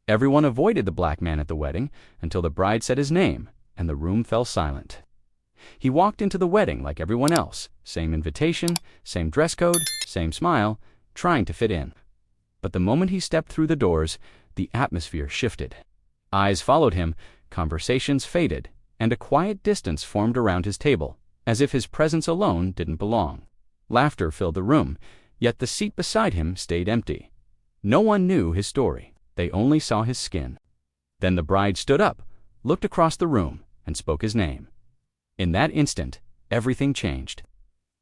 Everyone avoided the black man at the wedding until the bride said his name, and the room fell silent. He walked into the wedding like everyone else, same invitation, same dress code, same smile, trying to fit in. But the moment he stepped through the doors, the atmosphere shifted. Eyes followed him, conversations faded, and a quiet distance formed around his table, as if his presence alone didn't belong. Laughter filled the room, yet the seat beside him stayed empty. No one knew his story. They only saw his skin. Then the bride stood up, looked across the room, and spoke his name. In that instant, everything changed.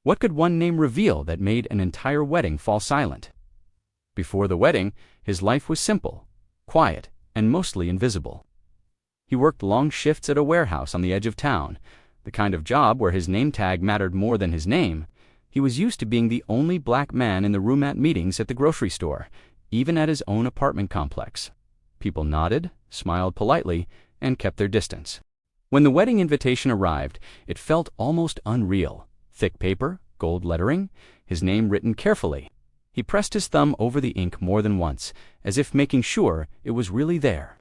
What could one name reveal that made an entire wedding fall silent? Before the wedding, his life was simple, quiet, and mostly invisible. He worked long shifts at a warehouse on the edge of town, the kind of job where his name tag mattered more than his name. He was used to being the only black man in the room at meetings at the grocery store, even at his own apartment complex. People nodded, smiled politely, and kept their distance. When the wedding invitation arrived, it felt almost unreal. Thick paper, gold lettering, his name written carefully. He pressed his thumb over the ink more than once, as if making sure it was really there.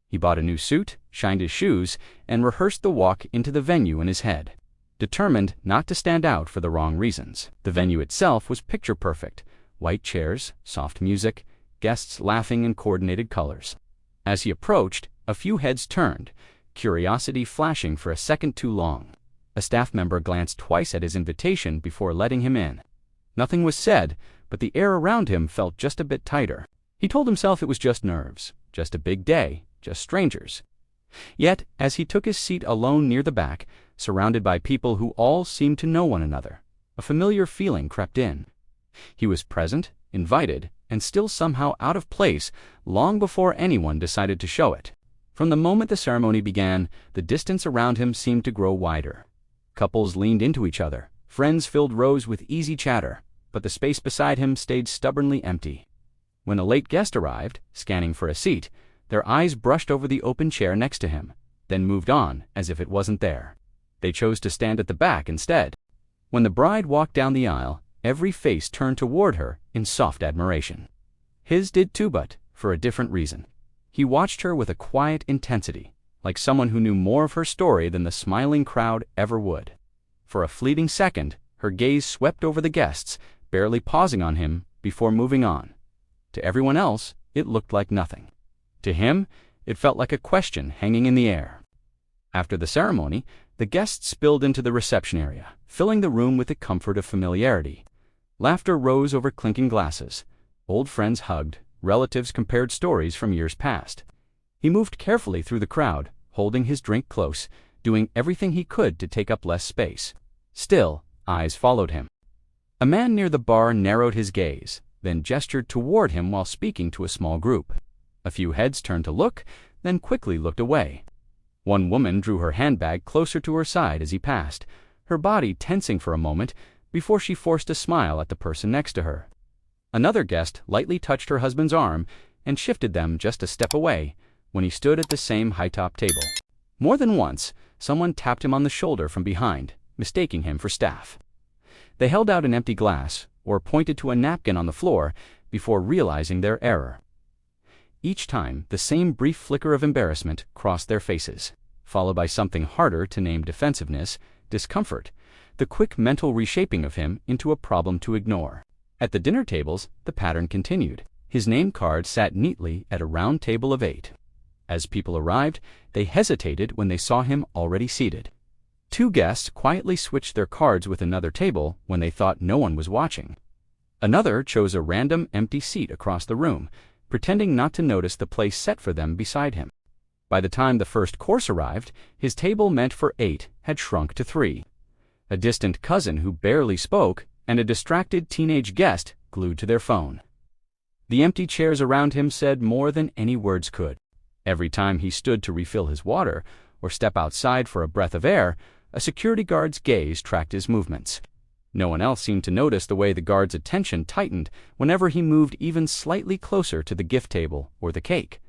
He bought a new suit, shined his shoes, and rehearsed the walk into the venue in his head, determined not to stand out for the wrong reasons. The venue itself was picture perfect. White chairs, soft music, guests laughing in coordinated colors. As he approached, a few heads turned, curiosity flashing for a second too long. A staff member glanced twice at his invitation before letting him in. Nothing was said, but the air around him felt just a bit tighter. He told himself it was just nerves, just a big day, just strangers. Yet, as he took his seat alone near the back, surrounded by people who all seemed to know one another, a familiar feeling crept in. He was present, invited, and still somehow out of place long before anyone decided to show it. From the moment the ceremony began, the distance around him seemed to grow wider. Couples leaned into each other, friends filled rows with easy chatter, but the space beside him stayed stubbornly empty. When a late guest arrived, scanning for a seat, their eyes brushed over the open chair next to him, then moved on as if it wasn't there. They chose to stand at the back instead. When the bride walked down the aisle, every face turned toward her in soft admiration. His did too, but for a different reason. He watched her with a quiet intensity, like someone who knew more of her story than the smiling crowd ever would. For a fleeting second, her gaze swept over the guests, barely pausing on him before moving on. To everyone else, it looked like nothing. To him, it felt like a question hanging in the air. After the ceremony, the guests spilled into the reception area, filling the room with the comfort of familiarity. Laughter rose over clinking glasses. Old friends hugged, relatives compared stories from years past. He moved carefully through the crowd, holding his drink close, doing everything he could to take up less space. Still, eyes followed him. A man near the bar narrowed his gaze, then gestured toward him while speaking to a small group. A few heads turned to look, then quickly looked away. One woman drew her handbag closer to her side as he passed, her body tensing for a moment before she forced a smile at the person next to her. Another guest lightly touched her husband's arm and shifted them just a step away when he stood at the same high-top table. More than once, someone tapped him on the shoulder from behind, mistaking him for staff. They held out an empty glass or pointed to a napkin on the floor before realizing their error. Each time, the same brief flicker of embarrassment crossed their faces, followed by something harder to name: defensiveness, discomfort, the quick mental reshaping of him into a problem to ignore. At the dinner tables, the pattern continued. His name card sat neatly at a round table of 8. As people arrived, they hesitated when they saw him already seated. 2 guests quietly switched their cards with another table when they thought no one was watching. Another chose a random empty seat across the room, pretending not to notice the place set for them beside him. By the time the first course arrived, his table meant for 8 had shrunk to 3. A distant cousin who barely spoke, and a distracted teenage guest glued to their phone. The empty chairs around him said more than any words could. Every time he stood to refill his water or step outside for a breath of air, a security guard's gaze tracked his movements. No one else seemed to notice the way the guard's attention tightened whenever he moved even slightly closer to the gift table or the cake.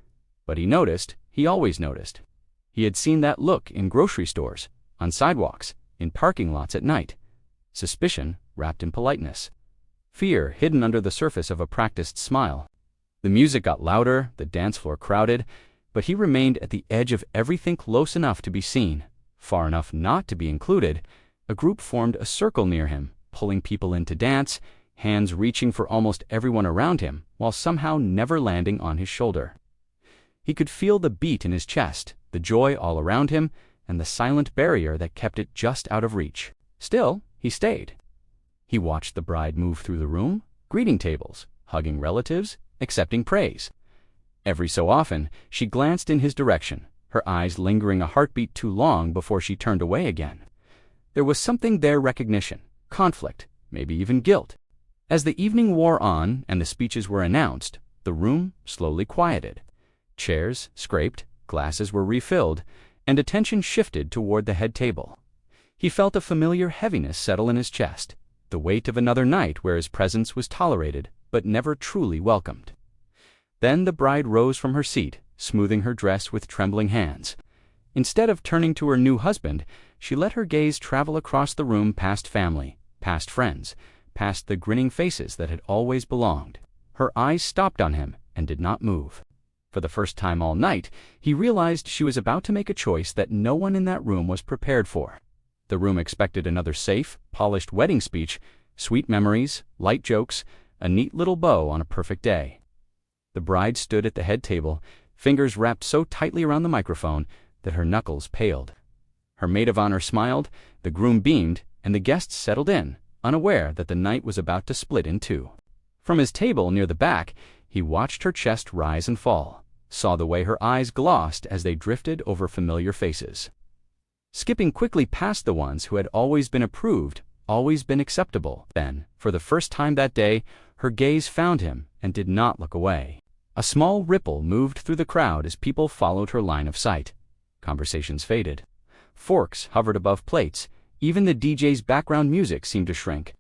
But he noticed, he always noticed. He had seen that look in grocery stores, on sidewalks, in parking lots at night. Suspicion wrapped in politeness. Fear hidden under the surface of a practiced smile. The music got louder, the dance floor crowded, but he remained at the edge of everything, close enough to be seen, far enough not to be included. A group formed a circle near him, pulling people in to dance, hands reaching for almost everyone around him, while somehow never landing on his shoulder. He could feel the beat in his chest, the joy all around him, and the silent barrier that kept it just out of reach. Still, he stayed. He watched the bride move through the room, greeting tables, hugging relatives, accepting praise. Every so often, she glanced in his direction, her eyes lingering a heartbeat too long before she turned away again. There was something there: recognition, conflict, maybe even guilt. As the evening wore on and the speeches were announced, the room slowly quieted. Chairs scraped, glasses were refilled, and attention shifted toward the head table. He felt a familiar heaviness settle in his chest, the weight of another night where his presence was tolerated but never truly welcomed. Then the bride rose from her seat, smoothing her dress with trembling hands. Instead of turning to her new husband, she let her gaze travel across the room, past family, past friends, past the grinning faces that had always belonged. Her eyes stopped on him and did not move. For the first time all night, he realized she was about to make a choice that no one in that room was prepared for. The room expected another safe, polished wedding speech, sweet memories, light jokes, a neat little bow on a perfect day. The bride stood at the head table, fingers wrapped so tightly around the microphone that her knuckles paled. Her maid of honor smiled, the groom beamed, and the guests settled in, unaware that the night was about to split in two. From his table near the back, he watched her chest rise and fall, saw the way her eyes glossed as they drifted over familiar faces. Skipping quickly past the ones who had always been approved, always been acceptable. Then, for the first time that day, her gaze found him and did not look away. A small ripple moved through the crowd as people followed her line of sight. Conversations faded. Forks hovered above plates. Even the DJ's background music seemed to shrink.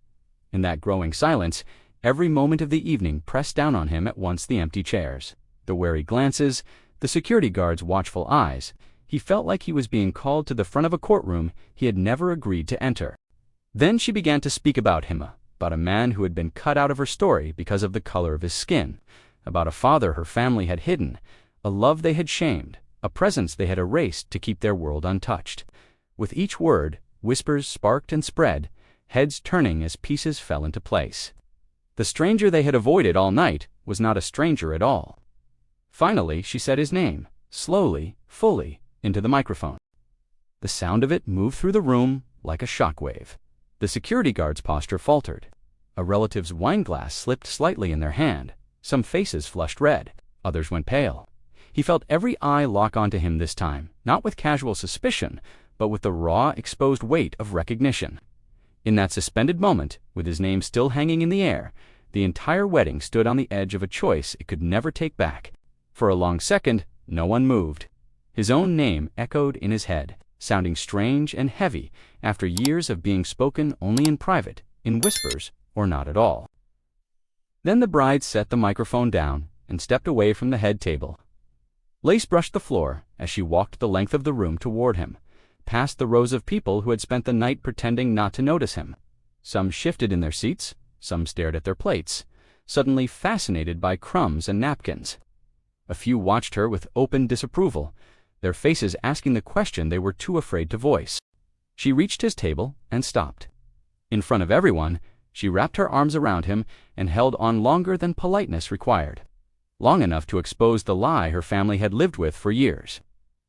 In that growing silence, every moment of the evening pressed down on him at once: the empty chairs, the wary glances, the security guards' watchful eyes. He felt like he was being called to the front of a courtroom he had never agreed to enter. Then she began to speak about him, about a man who had been cut out of her story because of the color of his skin, about a father her family had hidden, a love they had shamed, a presence they had erased to keep their world untouched. With each word, whispers sparked and spread, heads turning as pieces fell into place. The stranger they had avoided all night was not a stranger at all. Finally, she said his name, slowly, fully, into the microphone. The sound of it moved through the room like a shockwave. The security guard's posture faltered. A relative's wine glass slipped slightly in their hand. Some faces flushed red. Others went pale. He felt every eye lock onto him this time, not with casual suspicion, but with the raw, exposed weight of recognition. In that suspended moment, with his name still hanging in the air, the entire wedding stood on the edge of a choice it could never take back. For a long second, no one moved. His own name echoed in his head, sounding strange and heavy after years of being spoken only in private, in whispers, or not at all. Then the bride set the microphone down and stepped away from the head table. Lace brushed the floor as she walked the length of the room toward him, past the rows of people who had spent the night pretending not to notice him. Some shifted in their seats, some stared at their plates, suddenly fascinated by crumbs and napkins. A few watched her with open disapproval, their faces asking the question they were too afraid to voice. She reached his table and stopped. In front of everyone, she wrapped her arms around him and held on longer than politeness required, long enough to expose the lie her family had lived with for years.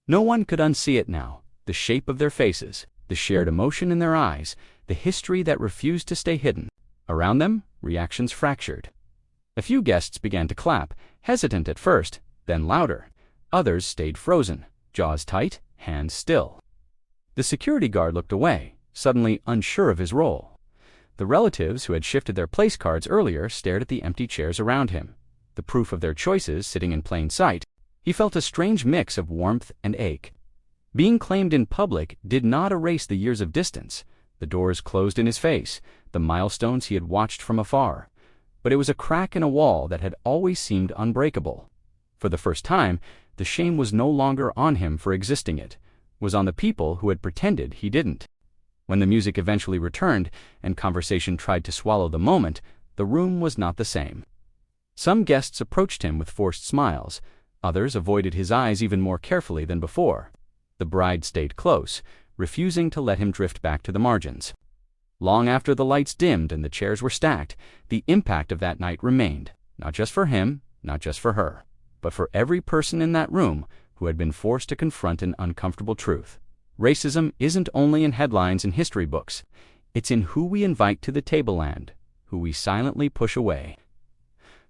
No one could unsee it now: the shape of their faces, the shared emotion in their eyes, the history that refused to stay hidden. Around them, reactions fractured. A few guests began to clap, hesitant at first, then louder. Others stayed frozen, jaws tight, hands still. The security guard looked away, suddenly unsure of his role. The relatives who had shifted their place cards earlier stared at the empty chairs around him, the proof of their choices sitting in plain sight. He felt a strange mix of warmth and ache. Being claimed in public did not erase the years of distance, the doors closed in his face, the milestones he had watched from afar. But it was a crack in a wall that had always seemed unbreakable. For the first time, the shame was no longer on him for existing, it was on the people who had pretended he didn't. When the music eventually returned and conversation tried to swallow the moment, the room was not the same. Some guests approached him with forced smiles. Others avoided his eyes even more carefully than before. The bride stayed close, refusing to let him drift back to the margins. Long after the lights dimmed and the chairs were stacked, the impact of that night remained, not just for him, not just for her, but for every person in that room who had been forced to confront an uncomfortable truth. Racism isn't only in headlines and history books. It's in who we invite to the tableland, who we silently push away.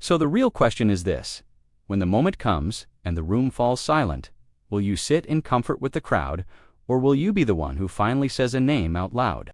So the real question is this: when the moment comes and the room falls silent, will you sit in comfort with the crowd, or will you be the one who finally says a name out loud?